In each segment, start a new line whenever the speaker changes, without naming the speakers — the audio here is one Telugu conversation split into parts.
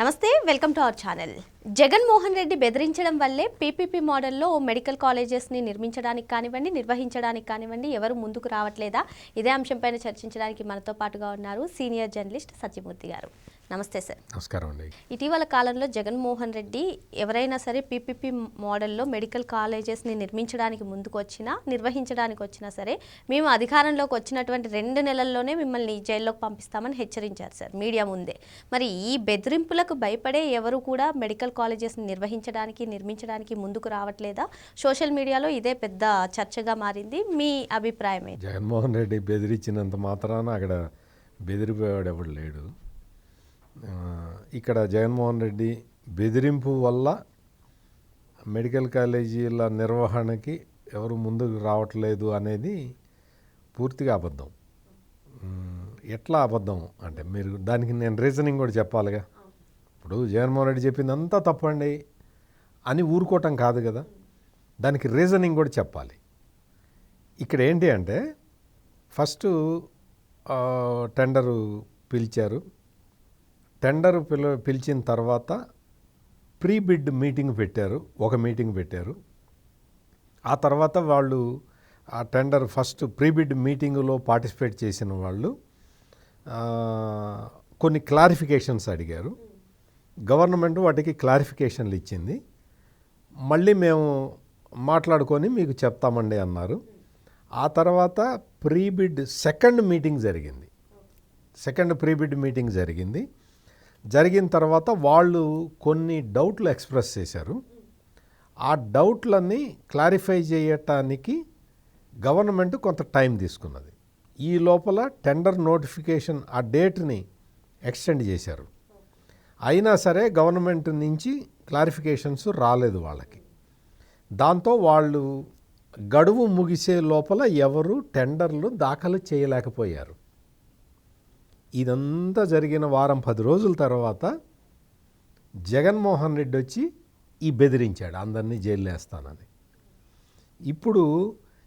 నమస్తే, welcome to our channel. Jaganmohan Reddy బెదిరించడం వల్లే పీపీపీ మోడల్లో మెడికల్ కాలేజెస్ని నిర్మించడానికి కానివ్వండి, నిర్వహించడానికి కానివ్వండి ఎవరు ముందుకు రావట్లేదా? ఇదే అంశంపైన చర్చించడానికి మనతో పాటుగా ఉన్నారు సీనియర్ జర్నలిస్ట్ సత్యమూర్తి గారు. నమస్తే సార్.
నమస్కారం అండి.
ఇటీవల కాలంలో జగన్మోహన్ రెడ్డి ఎవరైనా సరే పీపీపీ మోడల్లో మెడికల్ కాలేజెస్ని నిర్మించడానికి ముందుకు వచ్చినా, నిర్వహించడానికి వచ్చినా సరే మేము అధికారంలోకి వచ్చినటువంటి 2 నెలల్లోనే మిమ్మల్ని జైల్లోకి పంపిస్తామని హెచ్చరించారు సార్ మీడియా ముందే. మరి ఈ బెదిరింపులకు భయపడే ఎవరు కూడా మెడికల్ కాలేజెస్ని నిర్వహించడానికి, నిర్మించడానికి ముందుకు రావట్లేదా? సోషల్ మీడియాలో ఇదే పెద్ద చర్చగా మారింది. మీ అభిప్రాయం ఏంటి?
జగన్మోహన్ రెడ్డి బెదిరించినంత మాత్రాన అక్కడ బెదిరిపోయాడు ఎవడు లేడు. ఇక్కడ జగన్మోహన్ రెడ్డి బెదిరింపు వల్ల మెడికల్ కాలేజీల నిర్వహణకి ఎవరు ముందుకు రావట్లేదు అనేది పూర్తిగా అబద్ధం. ఎట్లా అబద్ధం అంటే మీరు దానికి నేను రీజనింగ్ కూడా చెప్పాలిగా. ఇప్పుడు జగన్మోహన్ రెడ్డి చెప్పింది అంతా తప్పండి అని ఊరుకోవటం కాదు కదా, దానికి రీజనింగ్ కూడా చెప్పాలి. ఇక్కడ ఏంటి అంటే ఫస్ట్ టెండరు పిలిచారు. టెండర్ పిలిచిన తర్వాత ప్రీ బిడ్ మీటింగ్ పెట్టారు, ఒక మీటింగ్ పెట్టారు. ఆ తర్వాత వాళ్ళు ఆ టెండర్ ఫస్ట్ ప్రీ బిడ్ మీటింగ్లో పార్టిసిపేట్ చేసిన వాళ్ళు కొన్ని క్లారిఫికేషన్స్ అడిగారు. గవర్నమెంట్ వాటికి క్లారిఫికేషన్లు ఇచ్చింది. మళ్ళీ మేము మాట్లాడుకొని మీకు చెప్తామండి అన్నారు. ఆ తర్వాత ప్రీ బిడ్ సెకండ్ మీటింగ్ జరిగింది. సెకండ్ ప్రీ బిడ్ మీటింగ్ జరిగిన తర్వాత వాళ్ళు కొన్ని డౌట్లు ఎక్స్ప్రెస్ చేశారు. ఆ డౌట్లన్నీ క్లారిఫై చేయటానికి గవర్నమెంట్ కొంత టైం తీసుకున్నది. ఈ లోపల టెండర్ నోటిఫికేషన్ ఆ డేట్ని ఎక్స్టెండ్ చేశారు. అయినా సరే గవర్నమెంట్ నుంచి క్లారిఫికేషన్స్ రాలేదు వాళ్ళకి. దాంతో వాళ్ళు గడువు ముగిసే లోపల ఎవరు టెండర్లు దాఖలు చేయలేకపోయారు. ఇదంతా జరిగిన వారం 10 రోజుల తర్వాత జగన్మోహన్ రెడ్డి వచ్చి బెదిరించాడు అందరినీ జైలు వేస్తానని. ఇప్పుడు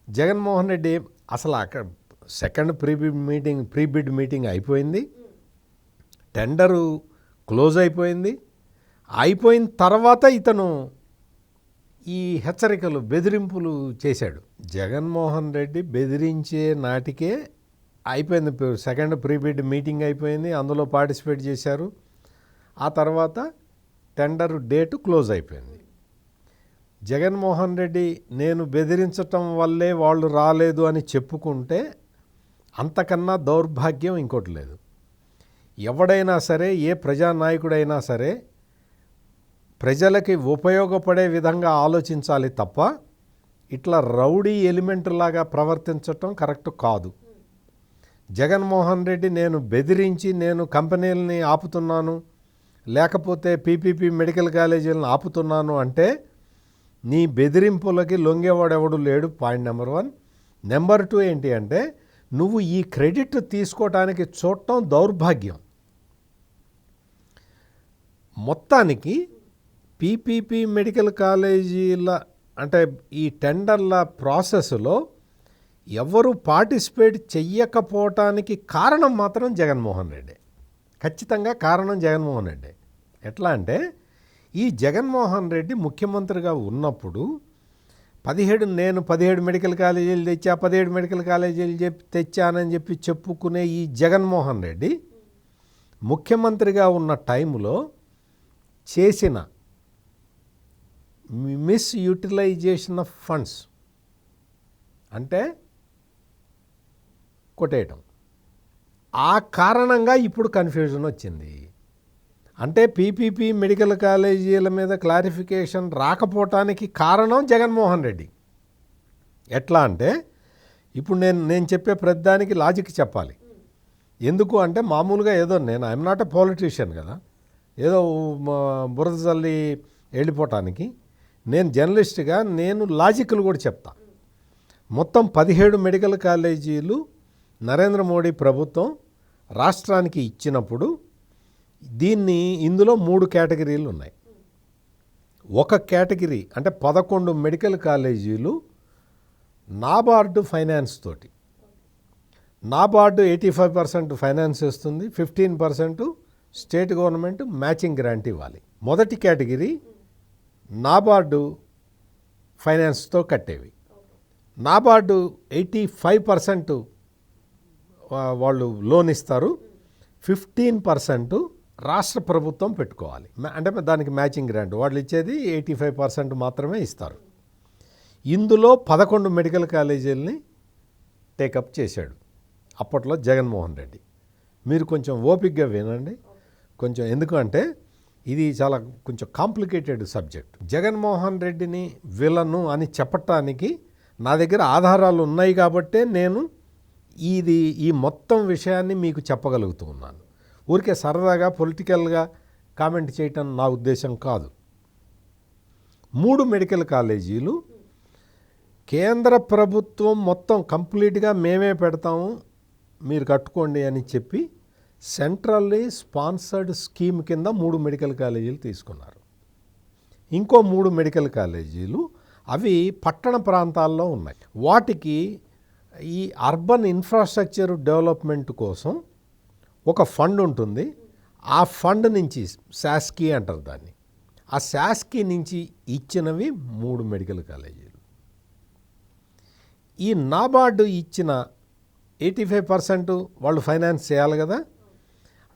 జగన్మోహన్ రెడ్డి అసలు అక్కడ సెకండ్ ప్రీ బిడ్ మీటింగ్ అయిపోయింది, టెండరు క్లోజ్ అయిపోయింది. అయిపోయిన తర్వాత ఇతను ఈ హెచ్చరికలు బెదిరింపులు చేశాడు. జగన్మోహన్ రెడ్డి బెదిరించే నాటికే అయిపోయింది. సెకండ్ ప్రీ బిడ్ మీటింగ్ అయిపోయింది, అందులో పార్టిసిపేట్ చేశారు. ఆ తర్వాత టెండర్ డేటు క్లోజ్ అయిపోయింది. జగన్మోహన్ రెడ్డి నేను బెదిరించటం వల్లే వాళ్ళు రాలేదు అని చెప్పుకుంటే అంతకన్నా దౌర్భాగ్యం ఇంకోటి లేదు. ఎవడైనా సరే, ఏ ప్రజానాయకుడైనా సరే ప్రజలకి ఉపయోగపడే విధంగా ఆలోచించాలి తప్ప ఇట్లా రౌడీ ఎలిమెంట్ లాగా ప్రవర్తించటం కరెక్ట్ కాదు. జగన్మోహన్ రెడ్డి నేను బెదిరించి నేను కంపెనీలని ఆపుతున్నాను, లేకపోతే పీపీపీ మెడికల్ కాలేజీలను ఆపుతున్నాను అంటే నీ బెదిరింపులకి లొంగేవాడెవడు లేడు. Point number 1. నెంబర్ 2 ఏంటి అంటే నువ్వు ఈ క్రెడిట్ తీసుకోవటానికి చూడటం దౌర్భాగ్యం. మొత్తానికి పీపీపీ మెడికల్ కాలేజీల అంటే ఈ టెండర్ల ప్రాసెస్లో ఎవరు పార్టిసిపేట్ చెయ్యకపోవటానికి కారణం మాత్రం జగన్మోహన్ రెడ్డి. ఖచ్చితంగా కారణం జగన్మోహన్ రెడ్డి. ఎట్లా అంటే ఈ జగన్మోహన్ రెడ్డి ముఖ్యమంత్రిగా ఉన్నప్పుడు 17 మెడికల్ కాలేజీలు తెచ్చా, 17 మెడికల్ కాలేజీలు తెచ్చానని చెప్పి చెప్పుకునే ఈ జగన్మోహన్ రెడ్డి ముఖ్యమంత్రిగా ఉన్న టైంలో చేసిన మిస్యూటిలైజేషన్ ఆఫ్ ఫండ్స్ అంటే కొట్టేయటం, ఆ కారణంగా ఇప్పుడు కన్ఫ్యూజన్ వచ్చింది. అంటే పీపీపీ మెడికల్ కాలేజీల మీద క్లారిఫికేషన్ రాకపోవటానికి కారణం జగన్మోహన్ రెడ్డి. ఎట్లా అంటే ఇప్పుడు నేను చెప్పే ప్రతిదానికి లాజిక్ చెప్పాలి. ఎందుకు అంటే మామూలుగా ఏదో ఐఎమ్ నాట్ ఎ పొలిటీషియన్ కదా, ఏదో బురద చల్లి వెళ్ళిపోవటానికి నేను జర్నలిస్ట్గా నేను లాజిక్లు కూడా చెప్తా. మొత్తం 17 మెడికల్ కాలేజీలు నరేంద్ర మోడీ ప్రభుత్వం రాష్ట్రానికి ఇచ్చినప్పుడు ఇందులో 3 కేటగిరీలు ఉన్నాయి. ఒక కేటగిరీ అంటే 11 మెడికల్ కాలేజీలు నాబార్డు ఫైనాన్స్ తోటి. నాబార్డు 85% ఫైనాన్స్ ఇస్తుంది, 15% స్టేట్ గవర్నమెంట్ మ్యాచింగ్ గ్రాంట్ ఇవ్వాలి. మొదటి కేటగిరీ నాబార్డు ఫైనాన్స్తో కట్టేవి. నాబార్డు 85% వాళ్ళు లోన్ ఇస్తారు, 15% రాష్ట్ర ప్రభుత్వం పెట్టుకోవాలి. అంటే దానికి మ్యాచింగ్ గ్రాంట్ వాళ్ళు ఇచ్చేది 85% మాత్రమే ఇస్తారు. ఇందులో 11 మెడికల్ కాలేజీలని టేకప్ చేశాడు అప్పట్లో జగన్మోహన్ రెడ్డి. మీరు కొంచెం ఓపికగా వినండి కొంచెం, ఎందుకంటే ఇది చాలా కొంచెం కాంప్లికేటెడ్ సబ్జెక్ట్. జగన్మోహన్ రెడ్డిని విలను అని చెప్పటానికి నా దగ్గర ఆధారాలు ఉన్నాయి కాబట్టే నేను ఈ మొత్తం విషయాన్ని మీకు చెప్పగలుగుతూ ఉన్నాను. ఊరికే సరదాగా పొలిటికల్గా కామెంట్ చేయటం నా ఉద్దేశం కాదు. 3 మెడికల్ కాలేజీలు కేంద్ర ప్రభుత్వం మొత్తం కంప్లీట్గా మేమే పెడతాము మీరు కట్టుకోండి అని చెప్పి సెంట్రల్లీ స్పాన్సర్డ్ స్కీమ్ కింద 3 మెడికల్ కాలేజీలు తీసుకున్నారు. ఇంకో 3 మెడికల్ కాలేజీలు అవి పట్టణ ప్రాంతాల్లో ఉన్నాయి. వాటికి ఈ అర్బన్ ఇన్ఫ్రాస్ట్రక్చర్ డెవలప్మెంట్ కోసం ఒక ఫండ్ ఉంటుంది. ఆ ఫండ్ నుంచి శాస్కీ అంటారు దాన్ని, ఆ శాస్కీ నుంచి ఇచ్చినవి 3 మెడికల్ కాలేజీలు. ఈ నాబార్డు ఇచ్చిన 85% వాళ్ళు ఫైనాన్స్ చేయాలి కదా,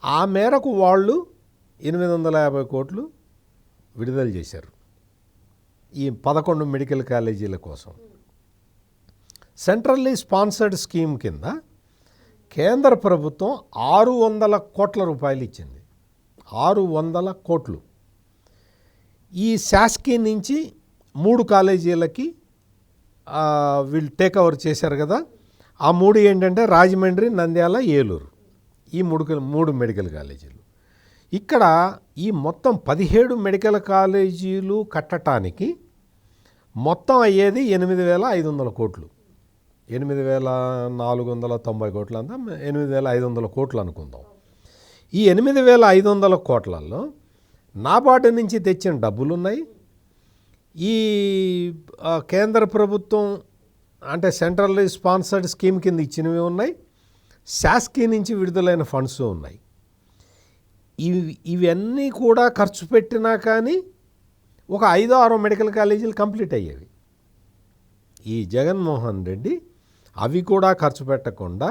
ఆ మేరకు వాళ్ళు 850 కోట్లు విడుదల చేశారు ఈ 11 మెడికల్ కాలేజీల కోసం. సెంట్రల్లీ స్పాన్సర్డ్ స్కీమ్ కింద కేంద్ర ప్రభుత్వం 600 కోట్ల రూపాయలు ఇచ్చింది. 600 కోట్లు ఈ శాస్కీ నుంచి 3 కాలేజీలకి వీళ్ళు టేక్ ఓవర్ చేశారు కదా. ఆ 3 ఏంటంటే రాజమండ్రి, నంద్యాల, ఏలూరు, ఈ 3 మెడికల్ కాలేజీలు. ఇక్కడ ఈ మొత్తం 17 మెడికల్ కాలేజీలు కట్టడానికి మొత్తం అయ్యేది 8,500 కోట్లు. 8,490 కోట్లు అంతా 8,500 కోట్లు అనుకుందాం. ఈ 8,500 కోట్లలో నాబార్డు నుంచి తెచ్చిన డబ్బులు ఉన్నాయి, ఈ కేంద్ర ప్రభుత్వం అంటే సెంట్రల్లీ స్పాన్సర్డ్ స్కీమ్ కింద ఇచ్చినవి ఉన్నాయి, శాస్కీ నుంచి విడుదలైన ఫండ్స్ ఉన్నాయి. ఇవన్నీ కూడా ఖర్చు పెట్టినా కానీ ఒక 5-6 మెడికల్ కాలేజీలు కంప్లీట్ అయ్యేవి. ఈ జగన్మోహన్ రెడ్డి అవి కూడా ఖర్చు పెట్టకుండా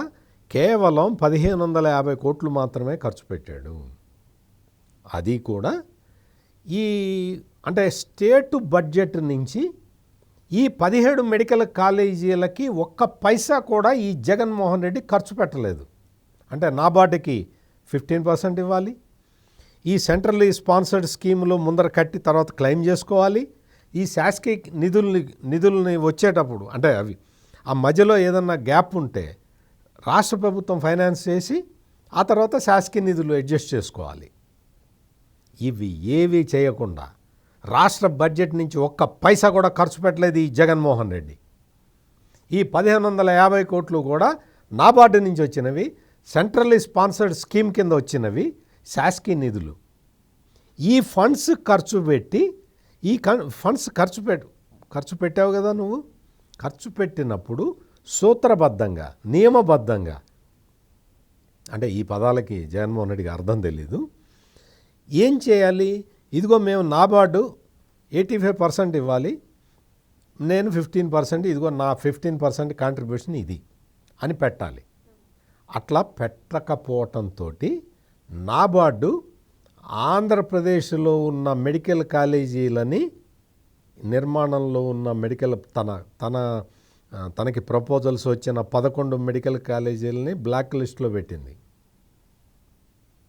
కేవలం 1,550 కోట్లు మాత్రమే ఖర్చు పెట్టాడు. అది కూడా ఈ అంటే స్టేట్ బడ్జెట్ నుంచి ఈ 17 మెడికల్ కాలేజీలకి ఒక్క పైసా కూడా ఈ జగన్మోహన్ రెడ్డి ఖర్చు పెట్టలేదు. అంటే నాబార్డుకి 15% ఇవ్వాలి, ఈ సెంట్రల్లీ స్పాన్సర్డ్ స్కీమ్లో ముందర కట్టి తర్వాత క్లెయిమ్ చేసుకోవాలి, ఈ శాస్కీ నిధుల్ని వచ్చేటప్పుడు అంటే అవి ఆ మధ్యలో ఏదన్నా గ్యాప్ ఉంటే రాష్ట్ర ప్రభుత్వం ఫైనాన్స్ చేసి ఆ తర్వాత శాస్కీ నిధులు అడ్జస్ట్ చేసుకోవాలి. ఇవి ఏవి చేయకుండా రాష్ట్ర బడ్జెట్ నుంచి ఒక్క పైసా కూడా ఖర్చు పెట్టలేదు ఈ జగన్మోహన్ రెడ్డి. ఈ 1,550 కోట్లు కూడా నాబార్డు నుంచి వచ్చినవి, సెంట్రల్లీ స్పాన్సర్డ్ స్కీమ్ కింద వచ్చినవి శాస్కీ నిధులు. ఈ ఫండ్స్ ఖర్చు పెట్టి ఈ ఫండ్స్ ఖర్చు పెట్టావు కదా నువ్వు. ఖర్చు పెట్టినప్పుడు సూత్రబద్ధంగా నియమబద్ధంగా, అంటే ఈ పదాలకి జగన్మోహన్ రెడ్డికి అర్థం తెలీదు, ఏం చేయాలి? ఇదిగో మేము నాబార్డు 85% ఇవ్వాలి, నేను 15%, ఇదిగో నా 15% కాంట్రిబ్యూషన్ ఇది అని పెట్టాలి. అట్లా పెట్టకపోవటంతో నాబార్డు ఆంధ్రప్రదేశ్లో ఉన్న మెడికల్ కాలేజీలని నిర్మాణంలో ఉన్న మెడికల్ తనకి ప్రపోజల్స్ వచ్చిన 11 మెడికల్ కాలేజీలని బ్లాక్ లిస్ట్లో పెట్టింది.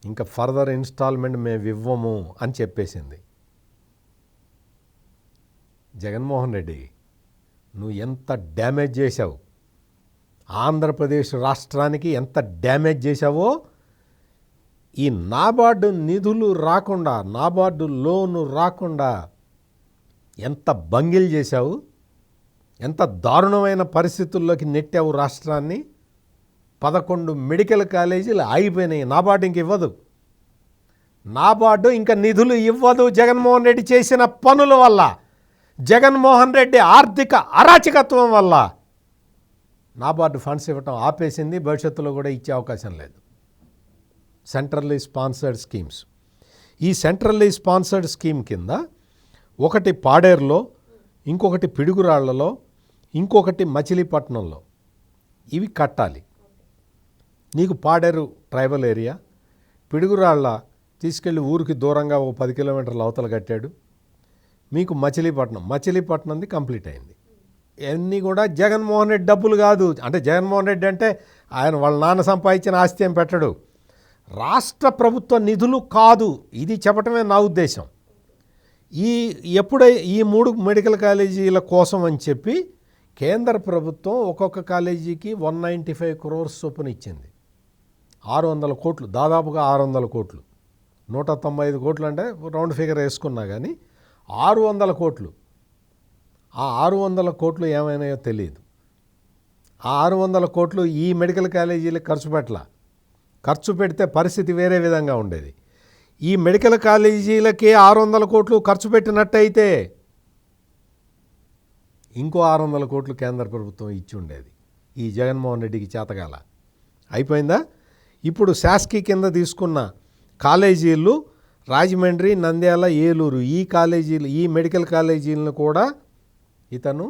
ఇంకా ఫర్దర్ ఇన్స్టాల్మెంట్ మేము ఇవ్వము అని చెప్పేసింది. జగన్మోహన్ రెడ్డి నువ్వు ఎంత డ్యామేజ్ చేశావు, ఆంధ్రప్రదేశ్ రాష్ట్రానికి ఎంత డ్యామేజ్ చేశావో, ఈ నాబార్డు నిధులు రాకుండా, నాబార్డు లోను రాకుండా ఎంత బంగిల్ చేశావు, ఎంత దారుణమైన పరిస్థితుల్లోకి నెట్టావు రాష్ట్రాన్ని. 11 మెడికల్ కాలేజీలు ఆగిపోయినాయి. నాబార్డు ఇంక ఇవ్వదు, నాబార్డు ఇంకా నిధులు ఇవ్వదు. జగన్మోహన్ రెడ్డి చేసిన పనుల వల్ల, జగన్మోహన్ రెడ్డి ఆర్థిక అరాచకత్వం వల్ల నాబార్డు ఫండ్స్ ఇవ్వటం ఆపేసింది. భవిష్యత్తులో కూడా ఇచ్చే అవకాశం లేదు. Centrally sponsored schemes. ఈ సెంట్రల్లీ స్పాన్సర్డ్ స్కీమ్ కింద ఒకటి పాడేరులో, ఇంకొకటి పిడుగురాళ్లలో, ఇంకొకటి మచిలీపట్నంలో ఇవి కట్టాలి. నీకు పాడేరు ట్రైబల్ ఏరియా, పిడుగురాళ్ళ తీసుకెళ్ళి ఊరికి దూరంగా ఓ 10 కిలోమీటర్ల అవతల కట్టాడు. మీకు మచిలీపట్నంది కంప్లీట్ అయింది. ఇవన్నీ కూడా జగన్మోహన్ రెడ్డి డబ్బులు కాదు. అంటే జగన్మోహన్ రెడ్డి అంటే ఆయన వాళ్ళ నాన్న సంపాదించిన ఆస్తి ఏం పెట్టడు, రాష్ట్ర ప్రభుత్వ నిధులు కాదు. ఇది చెప్పటమే నా ఉద్దేశం. ఎప్పుడై ఈ 3 మెడికల్ కాలేజీల కోసం అని చెప్పి కేంద్ర ప్రభుత్వం ఒక్కొక్క కాలేజీకి 195 crores చొప్పున ఇచ్చింది. 600 కోట్లు, దాదాపుగా 600 కోట్లు, 195 కోట్లు అంటే రౌండ్ ఫిగర్ వేసుకున్నా కానీ 600 కోట్లు. ఆ 600 కోట్లు ఏమైనాయో తెలియదు. ఆ 600 కోట్లు ఈ మెడికల్ కాలేజీలకు ఖర్చు పెడితే పరిస్థితి వేరే విధంగా ఉండేది. ఈ మెడికల్ కాలేజీలకే 600 కోట్లు ఖర్చు పెట్టినట్టయితే ఇంకో 600 కోట్లు కేంద్ర ప్రభుత్వం ఇచ్చి ఉండేది. ఈ జగన్మోహన్ రెడ్డికి చేతగాల అయిపోయిందా. ఇప్పుడు శాసకి కింద తీసుకున్న కాలేజీలు రాజమండ్రి, నంద్యాల, ఏలూరు, ఈ మెడికల్ కాలేజీలను కూడా ఇతను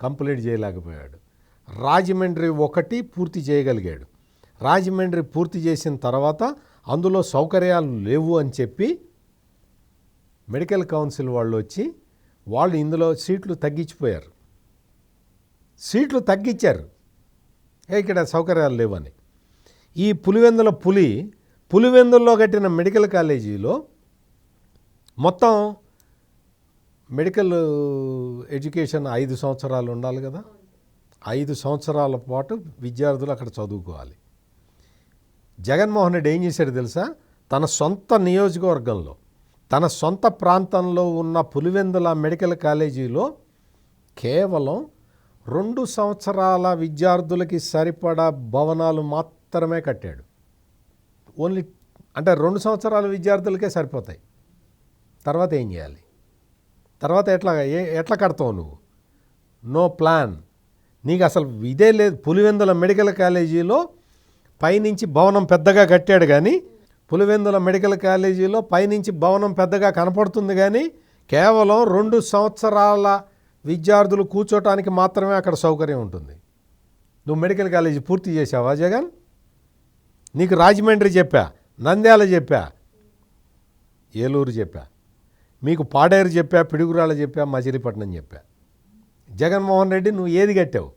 కంప్లీట్ చేయలేకపోయాడు. రాజమండ్రి ఒకటి పూర్తి చేయగలిగాడు. రాజమండ్రి పూర్తి చేసిన తర్వాత అందులో సౌకర్యాలు లేవు అని చెప్పి మెడికల్ కౌన్సిల్ వాళ్ళు వచ్చి ఇందులో సీట్లు తగ్గించారు. ఇక్కడ సౌకర్యాలు లేవని. ఈ పులివెందుల్లో కట్టిన మెడికల్ కాలేజీలో మొత్తం మెడికల్ ఎడ్యుకేషన్ 5 సంవత్సరాలు ఉండాలి కదా. 5 సంవత్సరాల పాటు విద్యార్థులు అక్కడ చదువుకోవాలి. జగన్మోహన్ రెడ్డి ఏం చేశాడు తెలుసా, తన సొంత నియోజకవర్గంలో, తన సొంత ప్రాంతంలో ఉన్న పులివెందుల మెడికల్ కాలేజీలో కేవలం 2 సంవత్సరాల విద్యార్థులకి సరిపడా భవనాలు మాత్రమే కట్టాడు. ఓన్లీ అంటే 2 సంవత్సరాల విద్యార్థులకే సరిపోతాయి. తర్వాత ఏం చేయాలి? తర్వాత ఎట్లా కడతావు నువ్వు? No plan. నీకు అసలు ఇదే లేదు. పులివెందుల మెడికల్ కాలేజీలో పైనుంచి భవనం పెద్దగా కట్టాడు కానీ, పులివెందుల మెడికల్ కాలేజీలో పైనుంచి భవనం పెద్దగా కనపడుతుంది కానీ కేవలం 2 సంవత్సరాల విద్యార్థులు కూర్చోటానికి మాత్రమే అక్కడ సౌకర్యం ఉంటుంది. నువ్వు మెడికల్ కాలేజీ పూర్తి చేసావా జగన్? నీకు రాజమండ్రి చెప్పా, నంద్యాల చెప్పా, ఏలూరు చెప్పా, మీకు పాడేరు చెప్పా, పిడుగురాళ్ళ చెప్పా, మచిలీపట్నం చెప్పా. జగన్మోహన్ రెడ్డి నువ్వు ఏది కట్టావు?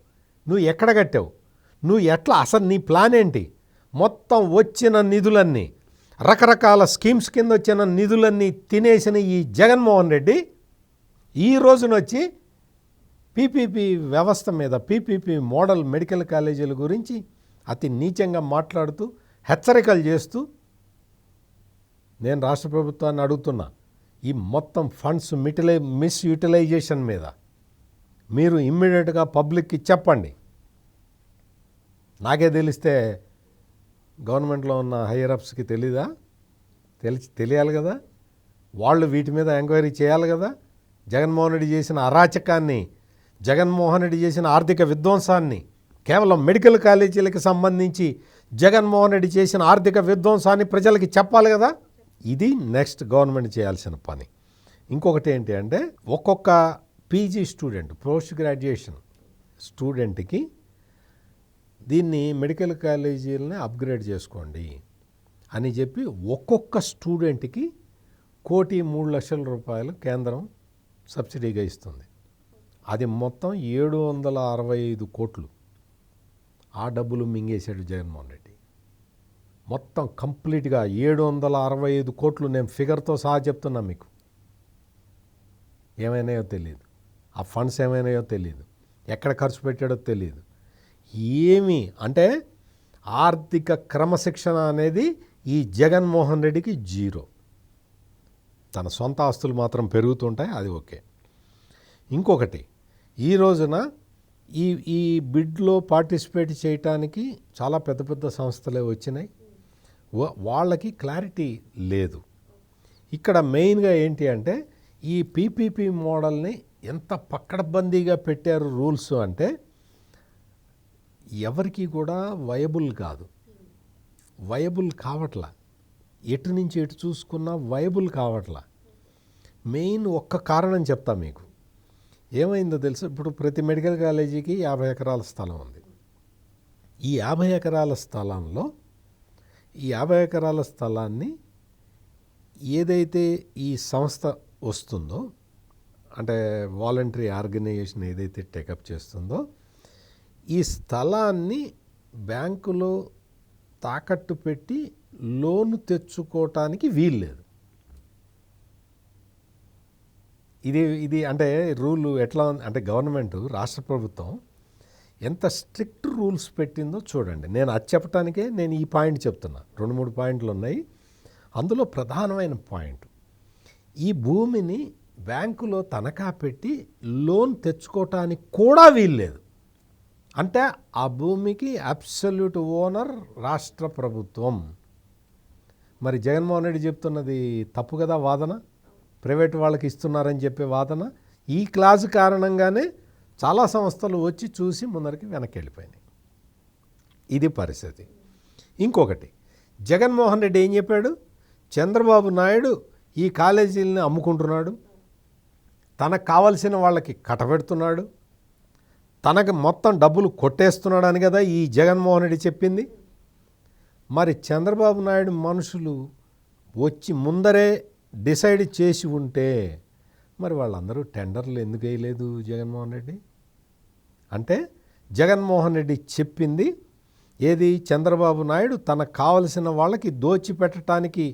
నువ్వు ఎక్కడ కట్టావు? నువ్వు ఎట్లా? అసలు నీ ప్లాన్ ఏంటి? మొత్తం వచ్చిన నిధులన్నీ, రకరకాల స్కీమ్స్ కింద వచ్చిన నిధులన్నీ తినేసిన ఈ జగన్మోహన్ రెడ్డి ఈ రోజునొచ్చి పీపీపీ వ్యవస్థ మీద, పీపీపీ మోడల్ మెడికల్ కాలేజీల గురించి అతి నీచంగా మాట్లాడుతూ, హెచ్చరికలు చేస్తూ, నేను రాష్ట్ర ప్రభుత్వాన్ని అడుగుతున్నా, ఈ మొత్తం ఫండ్స్ మిస్యూటిలైజేషన్ మీద మీరు ఇమ్మీడియట్గా పబ్లిక్కి చెప్పండి. నాకే తెలిస్తే గవర్నమెంట్లో ఉన్న హైయరప్స్కి తెలీదా? తెలియాలి కదా. వాళ్ళు వీటి మీద ఎంక్వైరీ చేయాలి కదా. జగన్మోహన్ రెడ్డి చేసిన అరాచకాన్ని, జగన్మోహన్ రెడ్డి చేసిన ఆర్థిక విధ్వంసాన్ని, కేవలం మెడికల్ కాలేజీలకు సంబంధించి జగన్మోహన్ రెడ్డి చేసిన ఆర్థిక విధ్వంసాన్ని ప్రజలకి చెప్పాలి కదా. ఇది నెక్స్ట్ గవర్నమెంట్ చేయాల్సిన పని. ఇంకొకటి ఏంటి అంటే, ఒక్కొక్క పీజీ స్టూడెంట్, పోస్ట్ గ్రాడ్యుయేషన్ స్టూడెంట్కి దీన్ని మెడికల్ కాలేజీలని అప్గ్రేడ్ చేసుకోండి అని చెప్పి ఒక్కొక్క స్టూడెంట్కి 1,03,00,000 రూపాయలు కేంద్రం సబ్సిడీగా ఇస్తుంది. అది మొత్తం 765 కోట్లు. ఆ డబ్బులు మింగేశాడు జగన్మోహన్ రెడ్డి. మొత్తం కంప్లీట్గా 765 కోట్లు. నేను ఫిగర్తో సహా చెప్తున్నా మీకు. ఏమైనాయో తెలియదు, ఆ ఫండ్స్ ఏమైనాయో తెలియదు, ఎక్కడ ఖర్చు పెట్టాడో తెలియదు. ఏమి అంటే ఆర్థిక క్రమశిక్షణ అనేది ఈ జగన్మోహన్ రెడ్డికి జీరో. తన సొంత ఆస్తులు మాత్రం పెరుగుతుంటాయి, అది ఓకే. ఇంకొకటి, ఈ రోజున ఈ బిడ్లో పార్టిసిపేట్ చేయటానికి చాలా పెద్ద పెద్ద సంస్థలే వచ్చినాయి. వాళ్ళకి క్లారిటీ లేదు. ఇక్కడ మెయిన్గా ఏంటి అంటే, ఈ పీపీపీ మోడల్ని ఎంత పక్కడబందీగా పెట్టారు రూల్స్ అంటే, ఎవరికి కూడా వయబుల్ కావట్లా. ఎటు నుంచి ఎటు చూసుకున్నా వైబుల్ కావట్లా. మెయిన్ ఒక్క కారణం చెప్తా మీకు. ఏమైందో తెలుసు, ఇప్పుడు ప్రతి మెడికల్ కాలేజీకి 50 ఎకరాల స్థలం ఉంది. ఈ 50 ఎకరాల స్థలంలో ఈ 50 ఎకరాల స్థలాన్ని ఏదైతే ఈ సంస్థ వస్తుందో, అంటే వాలంటరీ ఆర్గనైజేషన్ ఏదైతే టేకప్ చేస్తుందో, ఈ స్థలాన్ని బ్యాంకులో తాకట్టు పెట్టి లోను తెచ్చుకోవటానికి వీల్లేదు. ఇది అంటే రూలు ఎట్లా అంటే గవర్నమెంట్, రాష్ట్ర ప్రభుత్వం ఎంత స్ట్రిక్ట్ రూల్స్ పెట్టిందో చూడండి. నేను అది చెప్పడానికే నేను ఈ పాయింట్ చెప్తున్నా. 2-3 పాయింట్లు ఉన్నాయి. అందులో ప్రధానమైన పాయింట్, ఈ భూమిని బ్యాంకులో తనఖా పెట్టి లోన్ తెచ్చుకోవటానికి కూడా వీల్లేదు. అంటే ఆ భూమికి అబ్సల్యూట్ ఓనర్ రాష్ట్ర ప్రభుత్వం. మరి జగన్మోహన్ రెడ్డి చెప్తున్నది తప్పు కదా వాదన, ప్రైవేట్ వాళ్ళకి ఇస్తున్నారని చెప్పే వాదన. ఈ క్లాజు కారణంగానే చాలా సంస్థలు వచ్చి చూసి ముందరికి వెనక్కి వెళ్ళిపోయినాయి. ఇది పరిస్థితి. ఇంకొకటి, జగన్మోహన్ రెడ్డి ఏం చెప్పాడు, చంద్రబాబు నాయుడు ఈ కాలేజీలని అమ్ముకుంటున్నాడు, తనకు కావలసిన వాళ్ళకి కట్టబెడుతున్నాడు, తనకు మొత్తం డబ్బులు కొట్టేస్తున్నాడు అని కదా ఈ జగన్మోహన్ రెడ్డి చెప్పింది. మరి చంద్రబాబు నాయుడు మనుషులు వచ్చి ముందరే డిసైడ్ చేసి ఉంటే మరి వాళ్ళందరూ టెండర్లు ఎందుకు వేయలేదు జగన్మోహన్ రెడ్డి? అంటే జగన్మోహన్ రెడ్డి చెప్పింది ఏది, చంద్రబాబు నాయుడు తనకు కావలసిన వాళ్ళకి దోచిపెట్టడానికి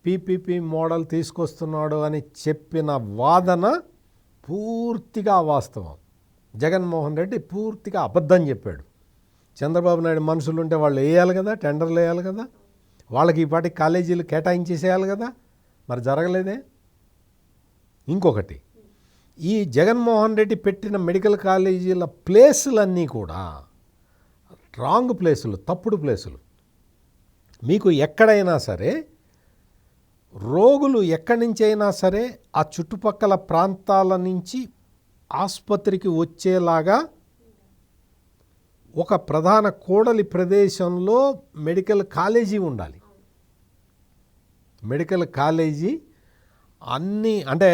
పీపీపీ మోడల్ తీసుకొస్తున్నాడు అని చెప్పిన వాదన పూర్తిగా వాస్తవం. జగన్మోహన్ రెడ్డి పూర్తిగా అబద్ధం చెప్పాడు. చంద్రబాబు నాయుడు మనుషులు ఉంటే వాళ్ళు వేయాలి కదా, టెండర్లు వేయాలి కదా, వాళ్ళకి ఈ పాటికి కాలేజీలు కేటాయించేసేయాలి కదా, మరి జరగలేదే. ఇంకొకటి, ఈ జగన్మోహన్ రెడ్డి పెట్టిన మెడికల్ కాలేజీల ప్లేసులన్నీ కూడా రాంగ్ ప్లేసులు, తప్పుడు ప్లేసులు. మీకు ఎక్కడైనా సరే రోగులు ఎక్కడి నుంచి అయినా సరే ఆ చుట్టుపక్కల ప్రాంతాల నుంచి ఆసుపత్రికి వచ్చేలాగా ఒక ప్రధాన కూడలి ప్రదేశంలో మెడికల్ కాలేజీ ఉండాలి. మెడికల్ కాలేజీ అన్నీ అంటే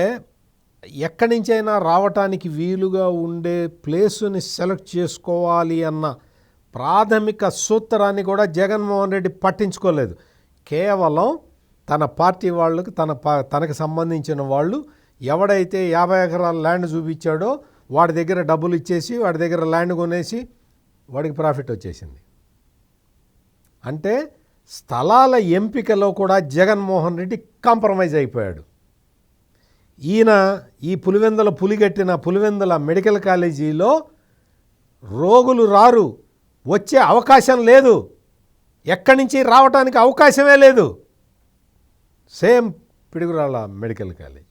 ఎక్కడి నుంచైనా రావటానికి వీలుగా ఉండే ప్లేసుని సెలెక్ట్ చేసుకోవాలి అన్న ప్రాథమిక సూత్రాన్ని కూడా జగన్మోహన్ రెడ్డి పట్టించుకోలేదు. కేవలం తన పార్టీ వాళ్ళకి తనకు సంబంధించిన వాళ్ళు ఎవడైతే 50 ఎకరాల ల్యాండ్ చూపించాడో వాడి దగ్గర డబ్బులు ఇచ్చేసి వాడి దగ్గర ల్యాండ్ కొనేసి వాడికి ప్రాఫిట్ వచ్చేసింది. అంటే స్థలాల ఎంపికలో కూడా జగన్మోహన్ రెడ్డి కాంప్రమైజ్ అయిపోయాడు. ఈయన ఈ పులివెందుల పులివెందుల మెడికల్ కాలేజీలో రోగులు రారు, వచ్చే అవకాశం లేదు, ఎక్కడి నుంచి రావడానికి అవకాశమే లేదు. Same Piduguralla medical college,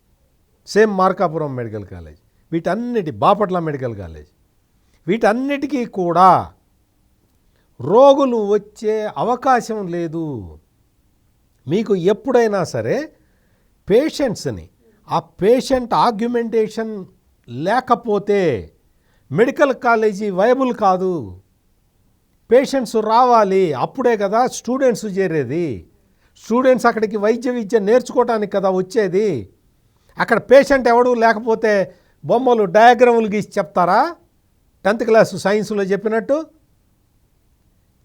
same Markapuram medical college, Bapatla medical college, వీటన్నిటికీ కూడా రోగులు వచ్చే అవకాశం లేదు. మీకు ఎప్పుడైనా సరే పేషెంట్స్ని, ఆ పేషెంట్ ఆర్గ్యుమెంటేషన్ లేకపోతే మెడికల్ కాలేజీ వైబుల్ కాదు. పేషెంట్స్ రావాలి, అప్పుడే కదా స్టూడెంట్స్ చేరేది. స్టూడెంట్స్ అక్కడికి వైద్య విద్య నేర్చుకోవటానికి కదా వచ్చేది. అక్కడ పేషెంట్ ఎవడు లేకపోతే బొమ్మలు డయాగ్రాములు గీసి చెప్తారా 10th క్లాసు సైన్స్లో చెప్పినట్టు?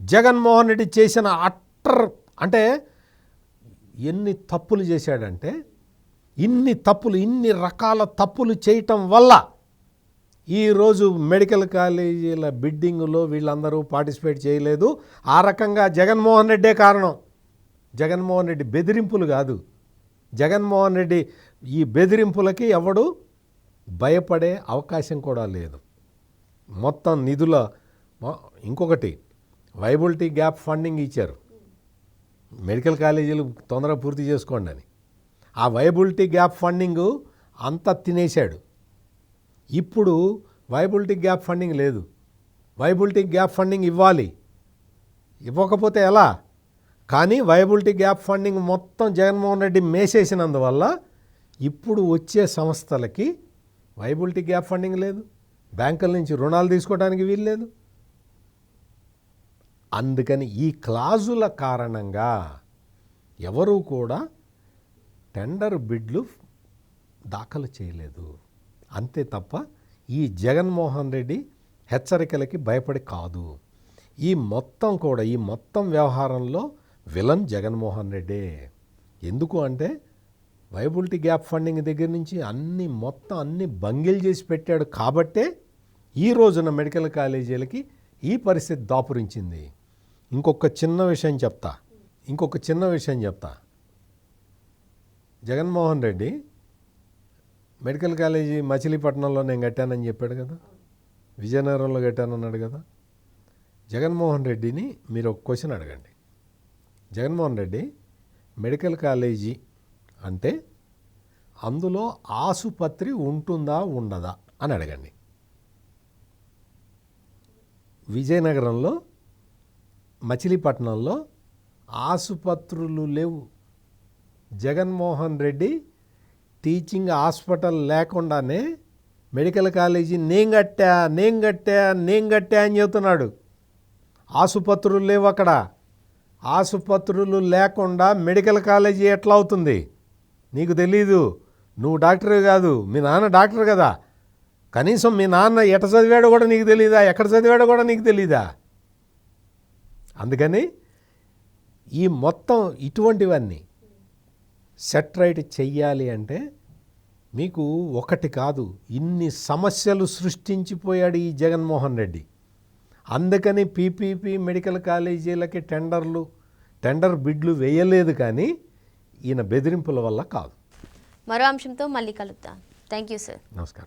జగన్మోహన్ రెడ్డి చేసిన అంటే ఎన్ని తప్పులు చేశాడంటే, ఇన్ని రకాల తప్పులు చేయటం వల్ల ఈరోజు మెడికల్ కాలేజీల బిడ్డింగ్లో వీళ్ళందరూ పార్టిసిపేట్ చేయలేదు. ఆ రకంగా జగన్మోహన్ రెడ్డే కారణం. జగన్మోహన్ రెడ్డి బెదిరింపులు కాదు. జగన్మోహన్ రెడ్డి ఈ బెదిరింపులకి ఎవడు భయపడే అవకాశం కూడా లేదు. మొత్తం నిధుల ఇంకొకటి వైబిలిటీ గ్యాప్ ఫండింగ్ ఇచ్చారు, మెడికల్ కాలేజీలు తొందరగా పూర్తి చేసుకోండి అని. ఆ వైబిలిటీ గ్యాప్ ఫండింగ్ అంతా తినేశాడు. ఇప్పుడు వైబిలిటీ గ్యాప్ ఫండింగ్ లేదు. వైబిలిటీ గ్యాప్ ఫండింగ్ ఇవ్వాలి, ఇవ్వకపోతే ఎలా? కానీ వైబిలిటీ గ్యాప్ ఫండింగ్ మొత్తం జగన్మోహన్ రెడ్డి మేసేసినందువల్ల ఇప్పుడు వచ్చే సంస్థలకి వైబిలిటీ గ్యాప్ ఫండింగ్ లేదు, బ్యాంకుల నుంచి రుణాలు తీసుకోవడానికి వీల్లేదు. అందుకని ఈ క్లాజుల కారణంగా ఎవరూ కూడా టెండర్ బిడ్లు దాఖలు చేయలేదు. అంతే తప్ప ఈ జగన్మోహన్ రెడ్డి హెచ్చరికలకి భయపడి కాదు. ఈ మొత్తం వ్యవహారంలో విలన్ జగన్మోహన్ రెడ్డే. ఎందుకు అంటే వైబిలిటీ గ్యాప్ ఫండింగ్ దగ్గర నుంచి అన్ని బంగిల్ చేసి పెట్టాడు కాబట్టే ఈ రోజున మెడికల్ కాలేజీలకి ఈ పరిస్థితి దాపురించింది. ఇంకొక చిన్న విషయం చెప్తా. జగన్మోహన్ రెడ్డి మెడికల్ కాలేజీ మచిలీపట్నంలో నేను కట్టానని చెప్పాడు కదా, విజయనగరంలో కట్టానన్నాడు కదా. జగన్మోహన్ రెడ్డిని మీరు ఒక క్వశ్చన్ అడగండి. జగన్మోహన్ రెడ్డి మెడికల్ కాలేజీ అంటే అందులో ఆసుపత్రి ఉంటుందా ఉండదా అని అడగండి. విజయనగరంలో మచిలీపట్నంలో ఆసుపత్రులు లేవు. జగన్మోహన్ రెడ్డి టీచింగ్ హాస్పిటల్ లేకుండానే మెడికల్ కాలేజీ నేను కట్టా అని చెబుతున్నాడు. ఆసుపత్రులు లేవు అక్కడ. ఆసుపత్రులు లేకుండా మెడికల్ కాలేజీ ఎట్లా అవుతుంది? నీకు తెలీదు. నువ్వు డాక్టరే కాదు, మీ నాన్న డాక్టర్ కదా. కనీసం మీ నాన్న ఎట చదివాడో కూడా నీకు తెలీదా? ఎక్కడ చదివాడో కూడా నీకు తెలీదా? అందుకని ఈ మొత్తం ఇటువంటివన్నీ సెట్ రైట్ చెయ్యాలి అంటే మీకు ఒకటి కాదు, ఇన్ని సమస్యలు సృష్టించిపోయాడు ఈ జగన్మోహన్ రెడ్డి. అందుకని పీపీపీ మెడికల్ కాలేజీలకి టెండర్ బిడ్లు వేయలేదు, కానీ ఈయన బెదిరింపుల వల్ల కాదు.
మరో అంశంతో మళ్ళీ కలుద్దాం. Thank you sir.
నమస్కారం.